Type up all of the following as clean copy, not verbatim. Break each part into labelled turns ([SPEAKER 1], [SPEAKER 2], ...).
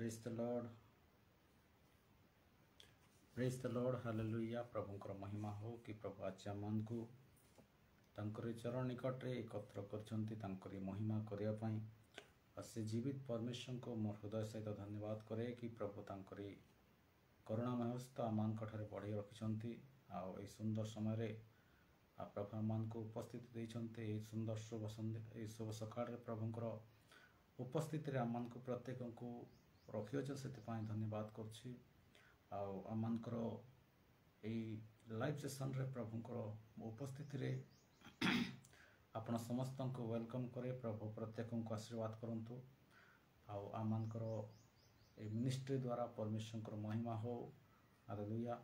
[SPEAKER 1] Praise the lord, praise the lord, hallelujah. प्रभुंकर महिमा हो कि प्रभु आज मन को तांकरी चरण निकट रे एकत्र करछंती तांकरी महिमा करिया पई से जीवित परमेश्वर को मोर हृदय सहित धन्यवाद करे कि प्रभु तांकरी करुणामय हस्त आमान ठारे बढ़ाई रखिछंती आ सुंदर समय रे प्रभु आमान को उपस्थित देइछंती। सुंदर शुभ सकाळ प्रभुंकर उपस्थिति रे आमान को प्रत्येक को रखिछ से धन्यवाद करछि। आमानकर लाइव सेशन रे प्रभुंकर उपस्थिति रे आपण समस्त को वेलकम करे। प्रभु प्रत्येक को आशीर्वाद करंतु। आमानकर मिनिस्ट्री द्वारा परमेश्वर महिमा हो। हालेलुया।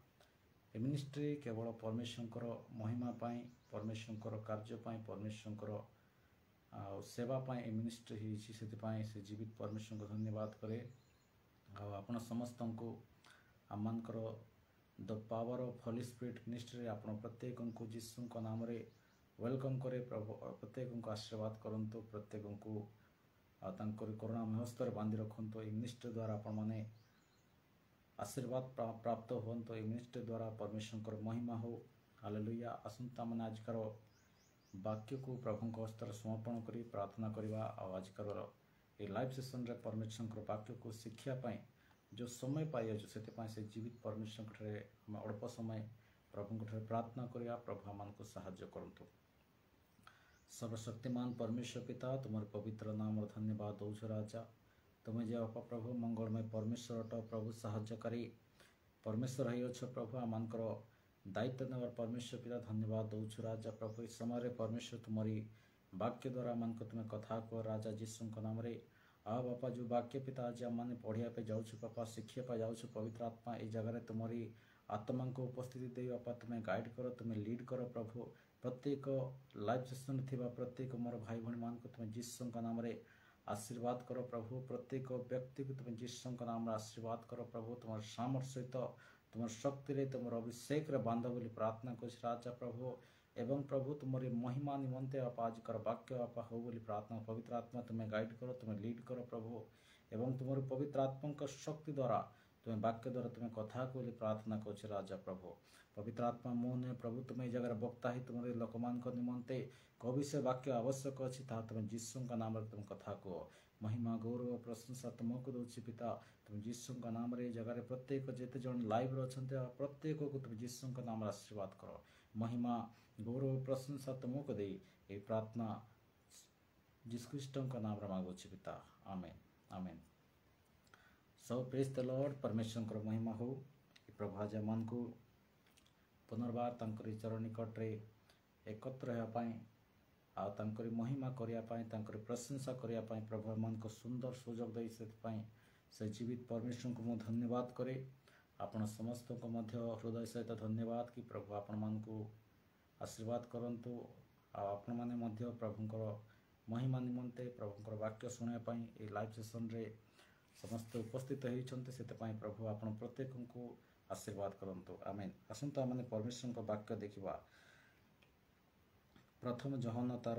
[SPEAKER 1] ए मिनिस्ट्री केवल परमेश्वर महिमा पाई, परमेश्वर कार्य पाई, परमेश्वर सेवा पाई ए मिनिस्ट्री हिची से जीवित परमेश्वर को धन्यवाद करे। आपण समस्त को आमानकर the power of holy spirit ministry आपण प्रत्येक को यीशु का नाम रे वेलकम करे। प्रभु प्रत्येक को आशीर्वाद करंतु। प्रत्येक को तांकर करुणामय हस्तर बांधि रखंतु। ए मिनिस्ट्री द्वारा आपण माने आशीर्वाद प्राप्त होंतु। ए मिनिस्ट्री द्वारा परमेश्वर महिमा हो। हालेलुया। आसंता माने आजकर वाक्य को प्रभु को हस्तर समर्पण करी प्रार्थना करवा। आजकर ए लाइव सेशन रे परमेश्वर वाक्य को शिक्षा पाए जो समय पाई से जीवित परमेश्वर हम अल्प समय प्रभु प्रार्थना करिया। प्रभु आमान को साहाय्य करंतु। सर्वशक्तिमान परमेश्वर पिता तुम पवित्र नाम धन्यवाद दौछ राजा। तुम्हें जे बापा प्रभु मंगलमय परमेश्वर अट प्रभु साहाय्यकारी परमेश्वर है अछ प्रभु आमानकर दायित्व नेवार परमेश्वर पिता धन्यवाद दौछ राजा। प्रभु इस समय परमेश्वर तुम्हारी वाक्य द्वारा आमान को तुम्हें कथा कह राजा यीशु नाम रे बापा जो वाक्य पिता आज आम पढ़िया पे जाऊँ बापा शिक्षा पे जाऊँ पवित्र आत्मा ये जगह तुम्हारी आत्मा को उपस्थिति दे बापा तुम्हें गाइड कर, तुम्हें लीड कर प्रभु। प्रत्येक लाइव सेशन थी प्रत्येक मोर भाई भणी मान को तुम्हें यीशु का नाम रे आशीर्वाद कर प्रभु। प्रत्येक व्यक्ति को तुम्हें यीशु का नाम आशीर्वाद कर प्रभु। तुम सामर्थ्य सहित तुम शक्ति रे तुम अभिषेक रे बांध बोली प्रार्थना कर राजा प्रभु। एवं प्रभु तुम्हारी महिमा निमंते आप आज कर वाक्य आप हो बोली प्रार्थना। पवित्र आत्मा तुम्हें गाइड करो, तुम्हें लीड करो प्रभु। एवं तुम्हारी पवित्र आत्मा का शक्ति द्वारा तुम्हें वाक्य द्वारा तुम्हें कथा को प्रार्थना कर राजा प्रभु। पवित्र आत्मा मोहन प्रभु तुम्हें जगह वक्ता ही तुम्हारे लोकमान निमंते कवि से वाक्य आवश्यक अच्छी तुम्हें यीशु का नाम तुम कथा को महिमा गौरव प्रशंसा तुमको दौची पिता। तुम यीशु का नाम रे जगह प्रत्येक जिते जन लाइव अच्छा प्रत्येक को तुम यीशु का नाम आशीर्वाद करो। महिमा गौरव प्रशंसा तुमको दे ये प्रार्थना यीशु ख्रीष्ट का नाम मांगुछि पिता। आमेन आमेन। सो प्रेज द लॉर्ड। परमेश्वर महिमा हो। प्रभु आज मन को पुनर्बार तांकरी चरण निकट रे एकत्र होगा तांकरी महिमा करिया प्रशंसा करिया प्रभु मन को सुंदर सुजोग दे से जीवित परमेश्वर को मुझे धन्यवाद करे। आपण समस्त को मध्य हृदय सहित धन्यवाद कि प्रभु आपण मान को आशीर्वाद करंतु। आपण माने मध्य प्रभुंकर महिमा निमंते प्रभुंकर वाक्य सुनने ये लाइव सेशन रे समस्त उपस्थित होती से प्रभु आपण प्रत्येक को आशीर्वाद करंतु। आमेन। आसंता माने परमेश्वर का वाक्य देखिबा। प्रथम जहन तार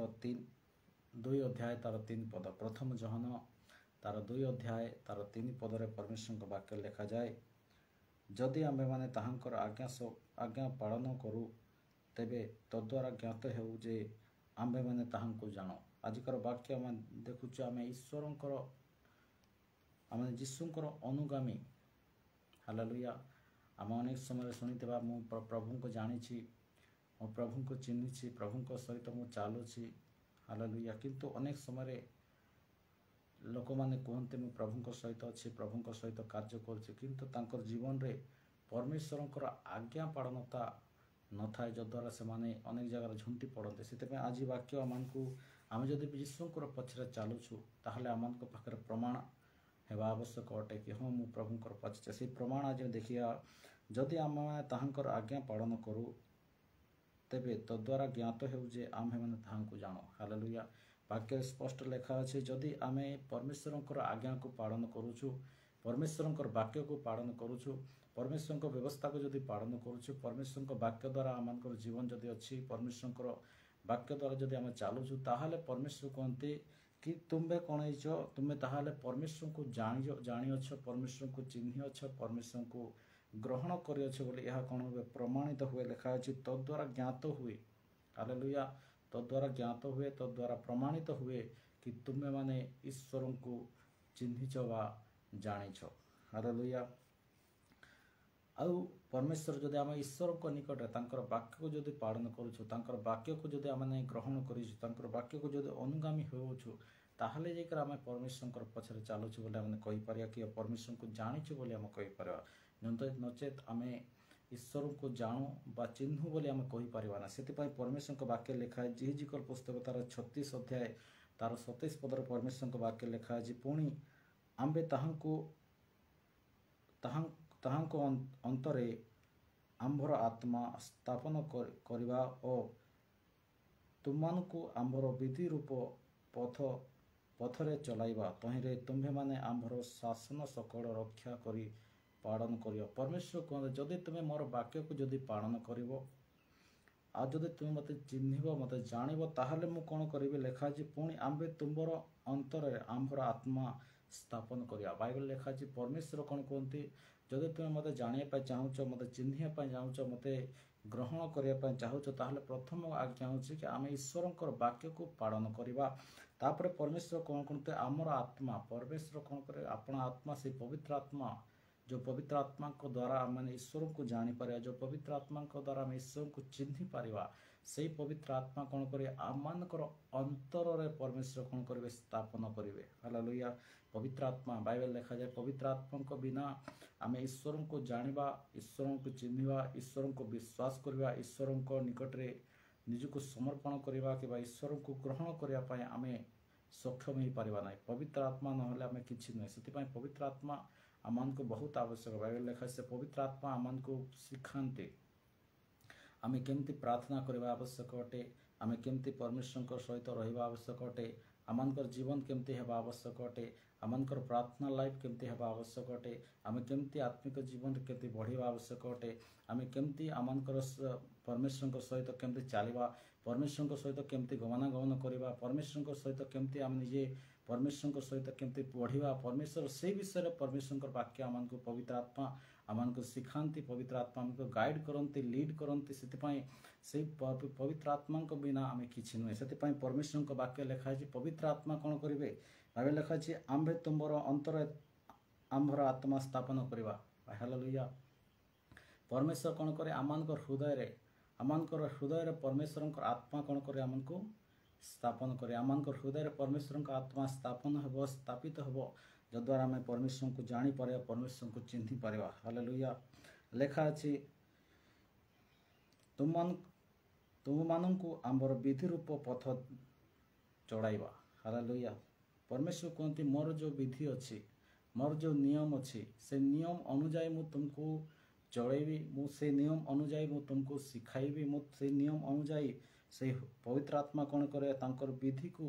[SPEAKER 1] 2 अध्याय तार 3 पद। प्रथम जहन तार 2 अध्याय तार 3 पद रे परमेश्वर का वाक्य लिखा जाए, जदि आमे माने ताहांकर आज्ञा पालन करू तेबे तद्वारा ज्ञात हेउ जे आमे माने ताहांको जानो। आजिकर वाक्य आम देखुଛୁ आमे ईश्वरंकर आमे यीशुंकर अनुगामी। हालेलुया। आम अनेक समय शुणिथिबा मु प्रभु को जानी, मो प्रभु को चिन्ही, प्रभु को सहित मु चालुछि। हालेलुया। किंतु अनेक समय लोक माने कहते मु प्रभु को सहित अच्छी, प्रभु को सहित कार्य करुछि, किंतु तांकर जीवन रे परमेश्वरंकर आज्ञा पालनता न थाए जद्वारा से माने अनेक जगह झुंटी पड़ते। से आज वाक्य आमको आम जदि यीशुंकर पछरे चालुछु ताहले आमको पाखरे प्रमाण हेबा आवश्यक अटे कि हाँ मु प्रभुंकर पछरे से प्रमाण आज देखिया। जदि आम ताहांकर आज्ञा पालन करू तेबे तद्वारा ज्ञात हेउ जे आम्हे माने ताहांको जानो। हालेलुया। वाक्य स्पष्ट लेखा अच्छे जदि आमे परमेश्वरंकर आज्ञा को पालन करूछु, परमेश्वरंकर वाक्य को पालन करूछु, परमेश्वर व्यवस्था को जदि पालन करूछु, परमेश्वर वाक्य द्वारा आमनकर जीवन जदि अच्छी, परमेश्वर वाक्य द्वारा जदि आम चलुछु ताहले परमेश्वर कहते कि तुम्बे कौन हो तुम्हें ताहले परमेश्वर को जानी अछ परमेश्वर को चिन्ह अछ परमेश्वर को ग्रहण करियछ बोली यह कौन हुए प्रमाणित हुए लिखा अछि तद्वारा ज्ञात हुए हालेलुया तद्वारा ज्ञात हुए तद्वारा प्रमाणित हुए कि तुम्हें माने ईश्वर को चिन्हिछ वा जानिछ हालेलुया आउ परमेश्वर जदि आम ईश्वर को निकट तांकर वाक्य को जदि पालन करूछु तांकर वाक्य को जदि आम ग्रहण करूछु तांकर वाक्य को जदि अनुगामी होउछु ताहले जेकर आम परमेश्वर पछरे चालुछु बोले आम कहि परिया कि परमेश्वर को जानिछु बोले आम कहि परिया नचेत आम ईश्वर को जानू बा चिन्हु बोले आम कहि परिबा ना सेतिपय परमेश्वर को वाक्य लिखा है जिहिजिकल पुस्तक तार 36 अध्याय तार 27 पदर परमेश्वर को वाक्य लिखा है पुणी आम्बे ताहांको अंतरे आंभर आत्मा स्थापन करवा और तुमको आंभर विधि रूप पथरे चलाइबा तहिरे तुम्हें माने आंभर शासन सकल रक्षा करी पालन करियो परमेश्वर कहते जदि तुम्हें मोर वाक्य को जदि पालन करिवो आ जदि तुम मते चिन्हिब मते जानिब ताहले मु कोन करिबे लेखा अछि पुणी आंबे तुमर अंतर आंभर आत्मा स्थापन करिया बाइबल लेखा अछि परमेश्वर कोन कहते जदि तुम मते जानिया चाहूच मते चिन्हिया चाहूच मते ग्रहण करने चाहूच ताहले प्रथम आज्ञा होछि कि आम ईश्वर वाक्य को पालन करवा तापर परमेश्वर कौन करते आमर आत्मा परमेश्वर कौन करे अपना आत्मा से पवित्र आत्मा जो पवित्र आत्मा को द्वारा मैंने ईश्वर को जानी पारिबा जो पवित्र आत्मा को द्वारा आम ईश्वर को चिन्हि पारिबा से पवित्र आत्मा कौन करे आम मानकर अंतर रे परमेश्वर कौन करेंगे स्थापन करेंगे हालेलुया पवित्र आत्मा बाइबल लिखा जाए पवित्र आत्मा को बिना आम ईश्वर को जानिबा ईश्वर को चिन्हिबा ईश्वर को विश्वास करवा ईश्वर को निकट रे निजको समर्पण करवा कि ईश्वर को ग्रहण करने आम सक्षम हो पारिबा ना पवित्र आत्मा नहले आम किछि नुहे से पवित्र आत्मा आम को बहुत आवश्यक बाइबल लिखा से पवित्र आत्मा आम को शिखाते आम केमती प्रार्थना करवा आवश्यक अटे आम केमती परमेश्वर सहित रहिबा आवश्यक अटे आमर जीवन केमती हेबा आवश्यक अटे आमर प्रार्थना लाइफ केमती हेबा आवश्यक अटे आम केमती आत्मिक जीवन केमती बढ़िबा आवश्यक अटे आम केमती आमर परमेश्वर सहित केमती चलवा परमेश्वर सहित केमती गमनागमन करवा परमेश्वर सहित केमती आम निजे परमेश्वर सहित केमती पढ़ा परमेश्वर से विषय परमेश्वर वाक्य आमको पवित्र आत्मा आमको शिखाती पवित्र आत्मा आमको गाइड करती लीड करती से पवित्र आत्मा को बिना आम कि नुहे से परमेश्वर वाक्य लिखाई पवित्र आत्मा कौन करेंगे भाई लिखाई आम्भे तुम्बर अंतर आंभर आत्मा स्थापन करवा हालेलुया परमेश्वर कौन करे आमर हृदय परमेश्वर आत्मा कौन करे आमको स्थापन करे आमर हृदय परमेश्वर आत्मा स्थापन हेब स्थापित हेब जद्वारा आम परमेश्वर को जानी पारे परमेश्वर को चिन्हि पारिबा हालेलुया लेखा अछि तुम मानंकु आंबर विधि रूप पथ चढ़ाइबा हालेलुया परमेश्वर कहते मोर जो विधि अच्छी मोर जो नियम अच्छी से नियम अनुजाई मु तुमको चढ़ेबी मु से नियम अनुजाई मु तुमको सिखाइबी मु से नियम अनुजाई से पवित्र आत्मा कौन करे तांकर विधि को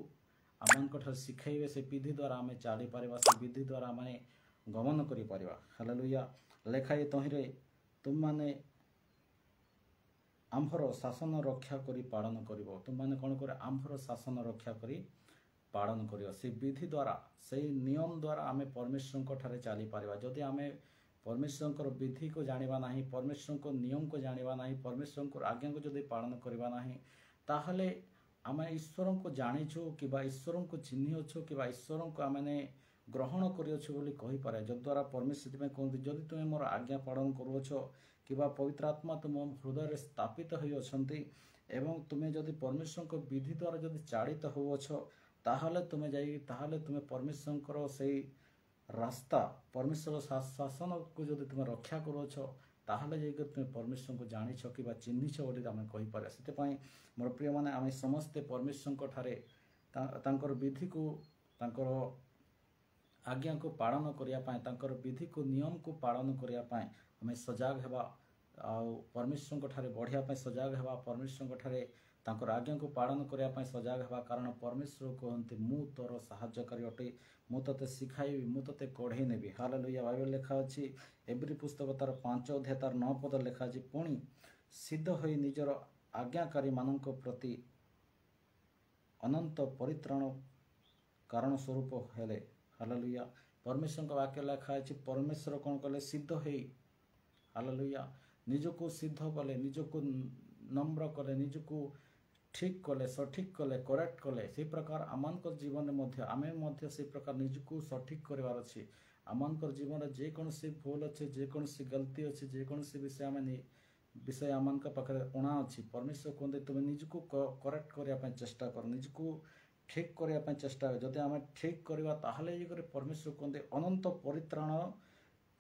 [SPEAKER 1] आम शिखाइबे से विधि द्वारा आम चली पारिबा से विधि द्वारा आम गमन करि पारिबा हालेलुया लेखाए तहिरे तुम माने आंभर शासन रक्षा करी पालन करिवो तुम माने कौन करे आंभर शासन रक्षा करी पालन करिवो से विधि द्वारा से नियम द्वारा आम परमेश्वर ठारे चली पारिबा जदि आम परमेश्वर विधि को जानिबा नाही परमेश्वर को नियम को जानिबा नाही परमेश्वर आज्ञा को जदि पालन करिबा नाही ताहले आम ईश्वर को जानिछु कि ईश्वर को चिन्हिछु कि ईश्वर को आम ग्रहण करियछु बोली कहि पारे जद्वारा परमेश्वर कहते जदि तुम मोर आज्ञा पालन करुछ कि पवित्र आत्मा तुम हृदय स्थापित होई अछंती एवं तुम्हें जदि परमेश्वर को विधि द्वारा जदि चालित होउछ ताहले तुम जाई ताहले तुम परमेश्वर से रास्ता परमेश्वर शासन को जदि तुम रक्षा करुछ ताहले जाकर तुम परमेश्वर को जानिछ कि चिन्हिछ बोली आम कहि पारे से मोर प्रिय माने आम समस्ते परमेश्वर ठारे तांकर विधि को तांकर आज्ञा को पालन करने विधि को नियम को पालन करने आम सजाग हेबा परमेश्वर ठारे बढ़िया सजाग हेबा परमेश्वर ठारे तांकर आज्ञा को पालन करने सजाग हेबा कारण परमेश्वर कहते मु तोर साहाय्यकारी अटे मु तते शिखाइबी मु तते कढ़े नेबी हालेलुया बाइबल लिखा अछि एब्री पुस्तक तार 5 अध्याय तार 9 पद लिखा अछि पुणी सिद्ध होई निजर आज्ञाकारी मानक प्रति अनंत परित्राण କାରଣ ସ୍ୱରୂପ ହେଲେ। ହାଲେଲୁୟା। ପରମେଶ୍ୱରଙ୍କ ବାକ୍ୟ ଲେଖା ଅଛି ପରମେଶ୍ୱର କ'ଣ କଲେ ସିଦ୍ଧ ହେଇ ହାଲେଲୁୟା ନିଜକୁ ସିଦ୍ଧ କଲେ, ନିଜକୁ ନମ୍ର କଲେ, ନିଜକୁ ଠିକ୍ କଲେ, ସଠିକ୍ କଲେ, କରେକ୍ଟ କଲେ। ସେହି ପ୍ରକାର ଆମମାନଙ୍କ ଜୀବନରେ ମଧ୍ୟ ଆମେ ମଧ୍ୟ ସେହି ପ୍ରକାର ନିଜକୁ ସଠିକ୍ କରିବାର ଅଛି। ଆମମାନଙ୍କର ଜୀବନରେ ଯେକୌଣସି ଭୁଲ ଅଛି, ଯେକୌଣସି ଗଲତି ଅଛି, ଯେକୌଣସି ବିଷୟ ଆମମାନଙ୍କ ପାଖରେ ଅଣା ଅଛି, ପରମେଶ୍ୱର କୁହନ୍ତି ତୁମେ ନିଜକୁ କରେକ୍ଟ କରିବା ପାଇଁ ଚେଷ୍ଟା କର, ନିଜକୁ ଠିକ୍ କରିବା ପାଇଁ ଚେଷ୍ଟା କର। ଯଦି ଆମେ ଠିକ୍ କରିବା ତାହେଲେ ଇଏ ପରମେଶ୍ୱର କୁହନ୍ତି ଅନନ୍ତ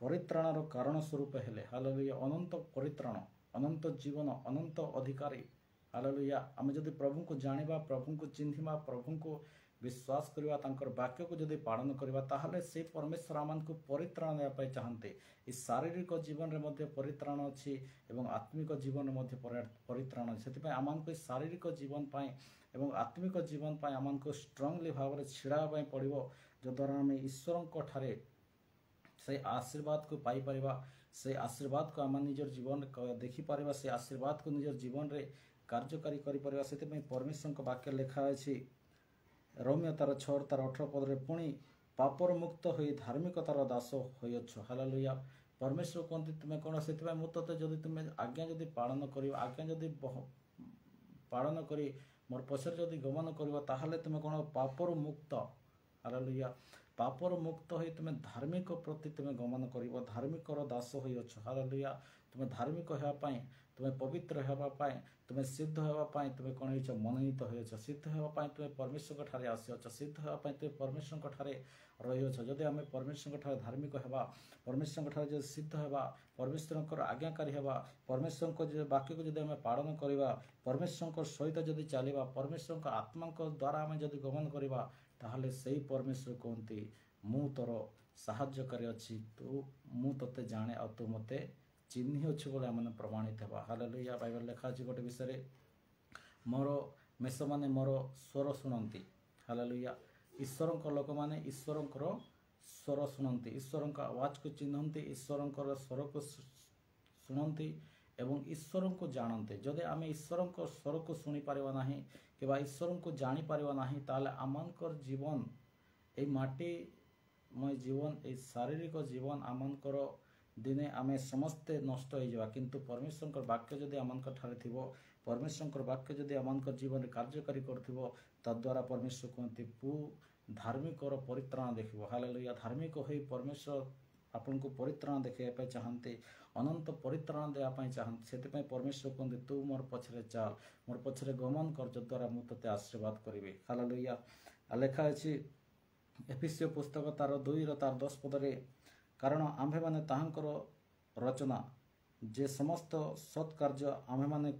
[SPEAKER 1] ପରିତ୍ରାଣର କାରଣ ସ୍ୱରୂପ ହେଲେ। ହାଲେଲୁୟା। ଅନନ୍ତ ପରିତ୍ରାଣ, ଅନନ୍ତ ଜୀବନ, ଅନନ୍ତ ଅଧିକାରୀ। ହାଲେଲୁୟା। ଆମେ ଯଦି ପ୍ରଭୁଙ୍କୁ ଜାଣିବା, ପ୍ରଭୁଙ୍କୁ ଚିହ୍ନିବା, ପ୍ରଭୁଙ୍କୁ ବିଶ୍ୱାସ କରିବା, ତାଙ୍କର ବାକ୍ୟକୁ ଯଦି ପାଳନ କରିବା ତାହେଲେ ସେ ପରମେଶ୍ୱର ଆମମାନଙ୍କୁ ପରିତ୍ରାଣ ଦେବା ପାଇଁ ଚାହାନ୍ତି। ଏ ଶାରୀରିକ ଜୀବନରେ ମଧ୍ୟ ପରିତ୍ରାଣ ଅଛି ଏବଂ ଆତ୍ମିକ ଜୀବନରେ ମଧ୍ୟ ପରିତ୍ରାଣ ଅଛି। ସେଥିପାଇଁ ଆମମାନଙ୍କୁ ଏ ଶାରୀରିକ ଜୀବନ ପାଇଁ ଏବଂ ଆତ୍ମିକ ଜୀବନ ପାଇଁ ଆମମାନଙ୍କୁ ଷ୍ଟ୍ରଙ୍ଗଲି ଭାବରେ ଛିଡ଼ା ହେବା ପାଇଁ ପଡ଼ିବ, ଯଦ୍ୱାରା ଆମେ ଈଶ୍ୱରଙ୍କ ଠାରେ ସେ ଆଶୀର୍ବାଦକୁ ପାଇପାରିବା, ସେ ଆଶୀର୍ବାଦକୁ ଆମେ ନିଜର ଜୀବନରେ ଦେଖିପାରିବା, ସେ ଆଶୀର୍ବାଦକୁ ନିଜର ଜୀବନରେ କାର୍ଯ୍ୟକାରୀ କରିପାରିବା। ସେଥିପାଇଁ ପରମେଶ୍ୱରଙ୍କ ବାକ୍ୟ ଲେଖା ଅଛି ରୋମିଓ ତାର 6 ତାର 18 ପଦରେ ପୁଣି ପାପର ମୁକ୍ତ ହୋଇ ଧାର୍ମିକତାର ଦାସ ହୋଇଅଛ। ହାଲେଲୁୟା। ପରମେଶ୍ୱର କୁହନ୍ତି ତୁମେ କ'ଣ, ସେଥିପାଇଁ ମୁଁ ତୋତେ ଯଦି ତୁମେ ଆଜ୍ଞା ଯଦି ପାଳନ କରିବ, ଆଜ୍ଞା ଯଦି ପାଳନ କରି ମୋର ପଛରେ ଯଦି ଗମନ କରିବ ତାହେଲେ ତୁମେ କ'ଣ ପାପରୁ ମୁକ୍ତ। ହାଲେଲୁୟା। ପାପରୁ ମୁକ୍ତ ହୋଇ ତୁମେ ଧାର୍ମିକ ପ୍ରତି ତୁମେ ଗମନ କରିବ, ଧାର୍ମିକର ଦାସ ହୋଇଅଛ। ହାଲେଲୁୟା। ତୁମେ ଧାର୍ମିକ ହେବା ପାଇଁ, ତୁମେ ପବିତ୍ର ହେବା ପାଇଁ, ତୁମେ ସିଦ୍ଧ ହେବା ପାଇଁ ତୁମେ କ'ଣ ହେଇଛ, ମନୋନୀତ ହୋଇଅଛ। ସିଦ୍ଧ ହେବା ପାଇଁ ତୁମେ ପରମେଶ୍ୱରଙ୍କ ଠାରେ ଆସିଅଛ, ସିଦ୍ଧ ହେବା ପାଇଁ ତୁମେ ପରମେଶ୍ୱରଙ୍କ ଠାରେ ରହିଅଛ। ଯଦି ଆମେ ପରମେଶ୍ୱରଙ୍କ ଠାରେ ଧାର୍ମିକ ହେବା, ପରମେଶ୍ୱରଙ୍କ ଠାରେ ଯଦି ସିଦ୍ଧ ହେବା, ପରମେଶ୍ୱରଙ୍କର ଆଜ୍ଞାକାରୀ ହେବା, ପରମେଶ୍ୱରଙ୍କ ବାକ୍ୟକୁ ଯଦି ଆମେ ପାଳନ କରିବା, ପରମେଶ୍ୱରଙ୍କ ସହିତ ଯଦି ଚାଲିବା, ପରମେଶ୍ୱରଙ୍କ ଆତ୍ମାଙ୍କ ଦ୍ୱାରା ଆମେ ଯଦି ଗମନ କରିବା, ତାହେଲେ ସେହି ପରମେଶ୍ୱର କୁହନ୍ତି ମୁଁ ତୋର ସାହାଯ୍ୟକାରୀ ଅଛି, ମୁଁ ତୋତେ ଜାଣେ ଆଉ ତୁ ମୋତେ ଚିହ୍ନି ଅଛୁ ବୋଲି ଆମେ ପ୍ରମାଣିତ ହେବା। ହାଲେଲୁୟା। ବାଇବେଲ ଲେଖା ଅଛି ଗୋଟେ ବିଷୟରେ ମୋର ମେଷମାନେ ମୋର ସ୍ୱର ଶୁଣନ୍ତି। ହାଲେଲୁୟା। ଈଶ୍ୱରଙ୍କ ଲୋକମାନେ ଈଶ୍ୱରଙ୍କର ସ୍ୱର ଶୁଣନ୍ତି, ଈଶ୍ୱରଙ୍କ ଆୱାଜକୁ ଚିହ୍ନନ୍ତି, ଈଶ୍ୱରଙ୍କର ସ୍ୱରକୁ ଶୁଣନ୍ତି ଏବଂ ଈଶ୍ୱରଙ୍କୁ ଜାଣନ୍ତି। ଯଦି ଆମେ ଈଶ୍ୱରଙ୍କ ସ୍ୱରକୁ ଶୁଣିପାରିବା ନାହିଁ କିମ୍ବା ଈଶ୍ୱରଙ୍କୁ ଜାଣିପାରିବା ନାହିଁ ତାହେଲେ ଆମମାନଙ୍କର ଜୀବନ, ଏଇ ମାଟିମୟ ଜୀବନ, ଏଇ ଶାରୀରିକ ଜୀବନ ଆମମାନଙ୍କର ଦିନେ ଆମେ ସମସ୍ତେ ନଷ୍ଟ ହୋଇଯିବା। କିନ୍ତୁ ପରମେଶ୍ୱରଙ୍କର ବାକ୍ୟ ଯଦି ଆମମାନଙ୍କ ଠାରେ ଥିବ, ପରମେଶ୍ୱରଙ୍କର ବାକ୍ୟ ଯଦି ଆମମାନଙ୍କ ଜୀବନରେ କାର୍ଯ୍ୟକାରୀ କରୁଥିବ, ତଦ୍ୱାରା ପରମେଶ୍ୱର କୁହନ୍ତି ଧାର୍ମିକର ପରିତ୍ରାଣ ଦେଖିବ। ହାଲେଲୁୟା। ଧାର୍ମିକ ହୋଇ ପରମେଶ୍ୱର ଆପଣଙ୍କୁ ପରିତ୍ରାଣ ଦେଖାଇବା ପାଇଁ ଚାହାନ୍ତି, ଅନନ୍ତ ପରିତ୍ରାଣ ଦେବା ପାଇଁ ଚାହାନ୍ତି। ସେଥିପାଇଁ ପରମେଶ୍ୱର କୁହନ୍ତି ତୁ ମୋର ପଛରେ ଚାଲ, ମୋର ପଛରେ ଗମନ କର, ଯଦ୍ୱାରା ମୁଁ ତୋତେ ଆଶୀର୍ବାଦ କରିବି। ହାଲେଲୁୟା। ଲେଖା ଅଛି ଏଫେସୀୟ ପୁସ୍ତକ ତାର 2 ତାର 10 ପଦରେ କାରଣ ଆମ୍ଭେମାନେ ତାହାଙ୍କର ରଚନା, ଯେ ସମସ୍ତ ସତ୍କାର୍ଯ୍ୟ ଆମ୍ଭେମାନେ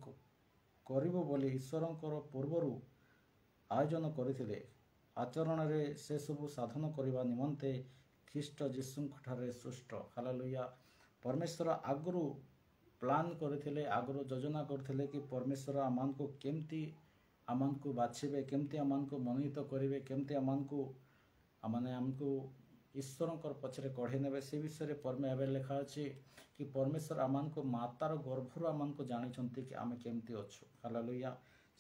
[SPEAKER 1] କରିବୁ ବୋଲି ଈଶ୍ୱରଙ୍କର ପୂର୍ବରୁ ଆୟୋଜନ କରିଥିଲେ, ଆଚରଣରେ ସେସବୁ ସାଧନ କରିବା ନିମନ୍ତେ ଖ୍ରୀଷ୍ଟ ଯୀଶୁଙ୍କଠାରେ ସୃଷ୍ଟ। ହାଲେଲୁୟା। ପରମେଶ୍ୱର ଆଗରୁ ପ୍ଲାନ୍ କରିଥିଲେ, ଆଗରୁ ଯୋଜନା କରିଥିଲେ କି ପରମେଶ୍ୱର ଆମମାନଙ୍କୁ କେମିତି ଆମମାନଙ୍କୁ ବାଛିବେ, କେମିତି ଆମମାନଙ୍କୁ ମନୋନୀତ କରିବେ, କେମିତି ଆମକୁ ଈଶ୍ୱରଙ୍କର ପଛରେ କଢ଼େଇ ନେବେ। ସେ ବିଷୟରେ ଏବେ ଲେଖା ଅଛି କି ପରମେଶ୍ୱର ଆମମାନଙ୍କୁ ମାତାର ଗର୍ଭରୁ ଆମମାନଙ୍କୁ ଜାଣିଛନ୍ତି କି ଆମେ କେମିତି ଅଛୁ। ହାଲେଲୁୟା।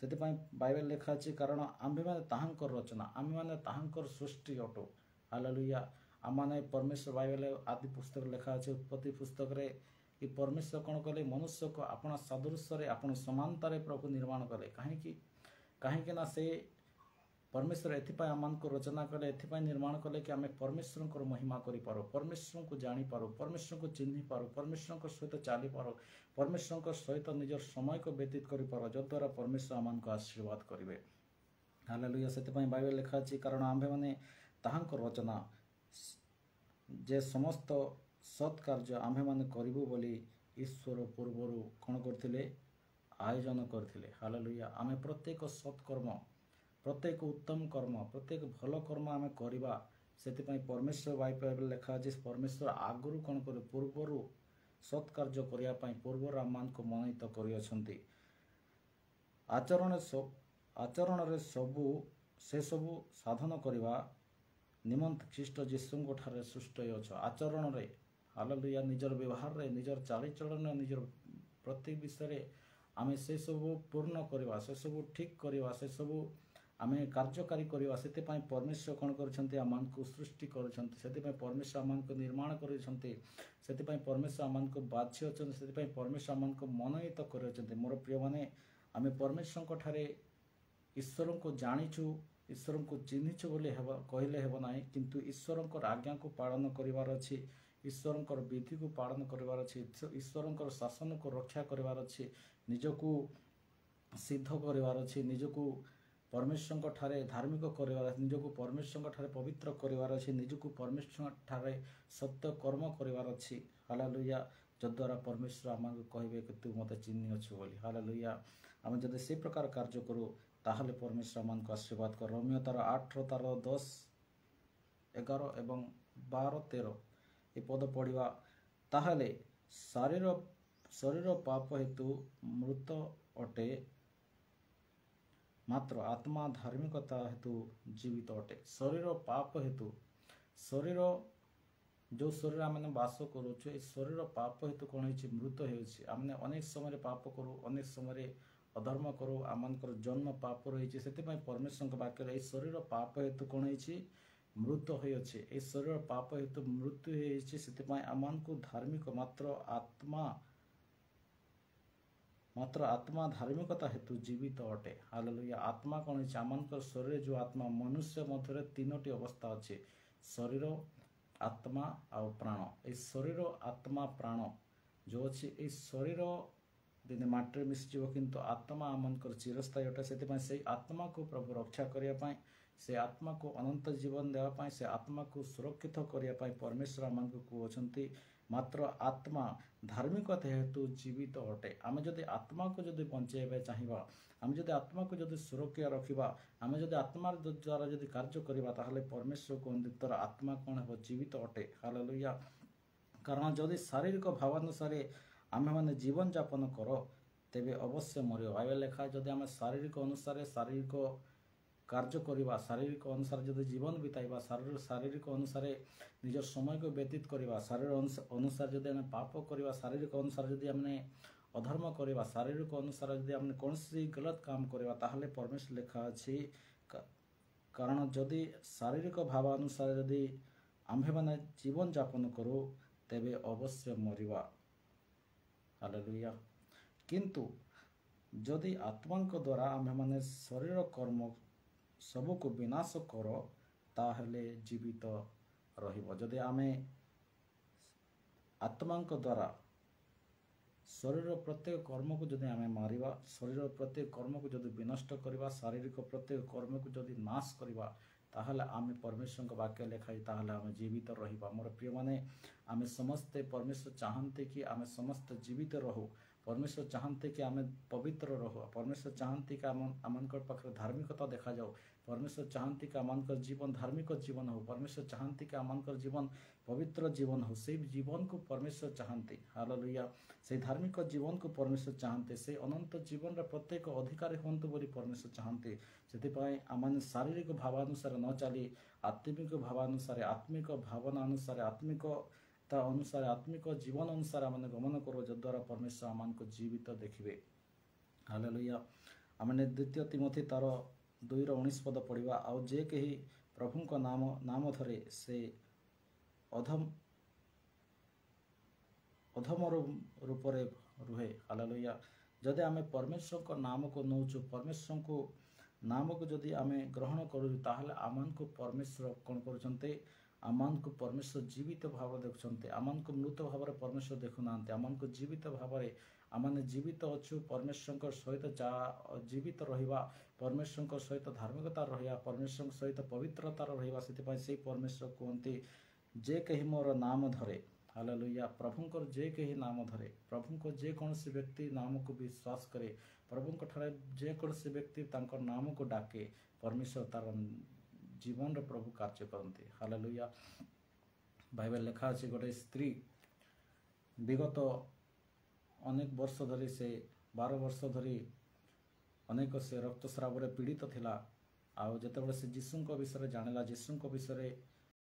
[SPEAKER 1] ସେଥିପାଇଁ ବାଇବେଲ ଲେଖା ଅଛି କାରଣ ଆମ୍ଭେମାନେ ତାହାଙ୍କର ରଚନା, ଆମ୍ଭେମାନେ ତାହାଙ୍କର ସୃଷ୍ଟି ଅଟୁ। ହାଲେଲୁୟା। ଆମମାନେ ପରମେଶ୍ୱର ବାଇବେଲ ଆଦି ପୁସ୍ତକରେ ଲେଖା ଅଛି, ଉତ୍ପତ୍ତି ପୁସ୍ତକରେ କି ପରମେଶ୍ୱର କ'ଣ କଲେ, ମନୁଷ୍ୟକୁ ଆପଣା ସାଦୃଶ୍ୟରେ ଆପଣା ସମାନତାରେ ପ୍ରଭୁ ନିର୍ମାଣ କଲେ। କାହିଁକି ନା ସେ ପରମେଶ୍ୱର ଏଥିପାଇଁ ଆମମାନଙ୍କୁ ରଚନା କଲେ, ଏଥିପାଇଁ ନିର୍ମାଣ କଲେ କି ଆମେ ପରମେଶ୍ୱରଙ୍କର ମହିମା କରିପାରୁ, ପରମେଶ୍ୱରଙ୍କୁ ଜାଣିପାରୁ, ପରମେଶ୍ୱରଙ୍କୁ ଚିହ୍ନିପାରୁ, ପରମେଶ୍ୱରଙ୍କ ସହିତ ଚାଲିପାରୁ, ପରମେଶ୍ୱରଙ୍କ ସହିତ ନିଜର ସମୟକୁ ବ୍ୟତୀତ କରିପାରୁ, ଯଦ୍ୱାରା ପରମେଶ୍ୱର ଆମମାନଙ୍କୁ ଆଶୀର୍ବାଦ କରିବେ। ହାଲେଲୁୟା। ସେଥିପାଇଁ ବାଇବେଲ ଲେଖା ଅଛି କାରଣ ଆମ୍ଭେମାନେ ତାହାଙ୍କ ରଚନା, ଯେ ସମସ୍ତ ସତ୍କାର୍ଯ୍ୟ ଆମ୍ଭେମାନେ କରିବୁ ବୋଲି ଈଶ୍ୱର ପୂର୍ବରୁ କ'ଣ କରିଥିଲେ, ଆୟୋଜନ କରିଥିଲେ। ହାଲେଲୁୟା। ଆମେ ପ୍ରତ୍ୟେକ ସତ୍କର୍ମ, ପ୍ରତ୍ୟେକ ଉତ୍ତମ କର୍ମ, ପ୍ରତ୍ୟେକ ଭଲ କର୍ମ ଆମେ କରିବା। ସେଥିପାଇଁ ପରମେଶ୍ୱର ବାଇବେଲ ଲେଖା ଅଛି ପରମେଶ୍ୱର ଆଗରୁ କ'ଣ କରେ, ପୂର୍ବରୁ ସତ୍କାର୍ଯ୍ୟ କରିବା ପାଇଁ ପୂର୍ବରୁ ଆମମାନଙ୍କୁ ମନୋନୀତ କରିଅଛନ୍ତି। ଆଚରଣରେ ସେସବୁ ସାଧନ କରିବା ନିମନ୍ତେ ଖ୍ରୀଷ୍ଟ ଯୀଶୁଙ୍କ ଠାରେ ସୃଷ୍ଟ ହୋଇଅଛ। ଆଚରଣରେ, ହାଲେଲୁୟା, ନିଜର ବ୍ୟବହାରରେ, ନିଜର ଚାଲିଚଳନରେ, ନିଜର ପ୍ରତ୍ୟେକ ବିଷୟରେ ଆମେ ସେସବୁ ପୂର୍ଣ୍ଣ କରିବା, ସେସବୁ ଠିକ୍ କରିବା, ସେସବୁ आमे कार्यकारी करवा से परमेश्वर कौन कर आम को सृष्टि कर परमेश्वर आम को निर्माण कर परमेश्वर आम को बाछी अच्छा से परमेश्वर आम को मनोनीत कर मोर प्रिय मैंने आम परमेश्वर ठारे ईश्वर को जाचु ईश्वर को चिन्हिचु बोली कहले हेब ना किंतु ईश्वर आज्ञा को पालन करिवार अछि ईश्वर विधि को पालन करिवार अछि ईश्वर शासन को रक्षा करिवार अछि निजको सिद्ध करिवार अछि निजको परमेश्वर ठारे धार्मिक करिवार निजको परमेश्वर ठारे पवित्र करिवार अछि निजको परमेश्वर ठारे सत्य कर्म करिवार अछि हालेलुया जद्वारा परमेश्वर आमको कहबे कि तू मते चिन्हि अछु बोली हालेलुया आम जदि से प्रकार कार्य करू ताहले परमेश्वर आम को आशीर्वाद कर रोमियो तार 8 तार 10 11 एवं 12 13 ए पद पढ़िवा ताहले शरीर पाप हेतु मृत अटे मात्र आत्मा धार्मिकता हेतु जीवित अटे शरीर पाप हेतु शरीर जो शरीर आम बास करुचे शरीर पाप हेतु कौन हो मृत होने अनेक समय पाप करूँ अनेक समय अधर्म करूँ आमर जन्म पाप रही से परमेश्वर वाक्य शरीर पाप हेतु कौन हो मृत हो शरीर पाप हेतु मृत्यु होती आम को धार्मिक मात्र आत्मा धार्मिकता हेतु जीवित अटे हालेलुया आत्मा कौन है आम शरीर जो आत्मा मनुष्य मध्य तीनोटी अवस्था अच्छे शरीर आत्मा आ प्राण ए शरीर आत्मा प्राण जो अच्छी ये शरीर दिन माटे मिशिव किंतु आत्मा आमकर चिरस्थायी अटे से आत्मा को प्रभु रक्षा करने से आत्मा को अनंत जीवन देवाई से आत्मा को सुरक्षित करने परमेश्वर आम को कहते मात्र आत्मा धार्मिकता हेतु जीवित अटे आम जदि आत्मा को जदि बंचाइबा चाहिए आम जदि आत्मा को जदि सुरक्षा रखा आम जदि आत्मार द्वारा जदि कार्य करवा ताहले परमेश्वर कहते तोर आत्मा कौन हो जीवित अटे हालेलुया कारण जदि शारीरिक भावानुसार आमे माने जीवन यापन कर तेबे अवश्य मरियो बाइबल लेखा जदि आम शारीरिक अनुसार शारीरिक कार्य करवा शारीरिक अनुसार जदि जीवन बिताइबा शारीरिक अनुसार निज समय को व्यतीत करवा शारीरिक अनुसार जदि आम पाप करवा शारीरिक अनुसार जदि आमने अधर्म करवा शारीरिक अनुसार जदि आमने कौन सी गलत काम करवा ताहले परमेश्वर लेखा अछि कारण जदि शारीरिक भाव अनुसार जदि आम्भे माने जीवन यापन करूँ तेबे अवश्य मरिवा हालेलुया किंतु जदि आत्मा द्वारा आम्भे माने शरीर कर्म सबू को विनाश कर ताहले जीवित रहिबो जदि आमे आत्मा द्वारा शरीर प्रत्येक कर्म को जदि आमे मारिबा शरीर प्रत्येक कर्म को जदि विनष्ट करवा शारीरिक प्रत्येक कर्म को जदि नाश करवा ताहले आमे परमेश्वर वाक्य लेखाई ताहले आमे जीवित रहिबा मोर प्रिय माने आमे समस्ते परमेश्वर चाहते कि आमे समस्त जीवित रहू परमेश्वर चाहते कि आमे पवित्र रहो परमेश्वर चाहते कि आमनकर पाखरे धार्मिकता देखा जाओ परमेश्वर चाहते कि आमनकर जीवन धार्मिक जीवन हो परमेश्वर चाहते कि आमनकर जीवन पवित्र जीवन हो से जीवन को परमेश्वर चाहते हालेलुया से धार्मिक जीवन को परमेश्वर चाहते से अनंत जीवन रे प्रत्येक अधिकारी हंतु बोली परमेश्वर चाहते से आम शारीरिक भावानुसार न चली आत्मिक भावानुसार आत्मिक भावना अनुसार आत्मिक अनुसार आत्मिक जीवन अनुसार आम गमन करो जद्वारा परमेश्वर आम को जीवित देखिए हालेलुया आम द्वितीय तिमोथी तार 2:19 पद पढ़ा आउ जे कहीं प्रभु को नाम धरे से अधम रूप रुहे हालेलुया जदि आम परमेश्वर को नाम को नौचु परमेश्वर को नाम को जदि आम ग्रहण करूँ ताहले आमान को परमेश्वर कौन कर आमान को परमेश्वर जीवित भाव देखुं आमान को मृत भाव परमेश्वर देखुना आमान को जीवित भाव आम जीवित अच्छु परमेश्वर सहित जीवित रहा परमेश्वर सहित धार्मिकता रहा परमेश्वर सहित पवित्रता रहा से परमेश्वर कहते जे कहीं मोर नाम धरे हालेलुया प्रभुंकर जे कहीं नाम धरे प्रभुंक जे कौन सी व्यक्ति नाम को विश्वास करे प्रभुंक ठारे जे कौन सी व्यक्ति तांकर नाम को डाके परमेश्वर तार जीवन रे प्रभु कार्य करते हालेलुया बाइबल लेखा अछि गोटे स्त्री विगत अनेक वर्ष धरी से 12 वर्ष धरी अनेक से रक्तस्राव पीड़ित थिला आउ जेतेबेले से जीशुंक विषय जानिला जीशुंक विषय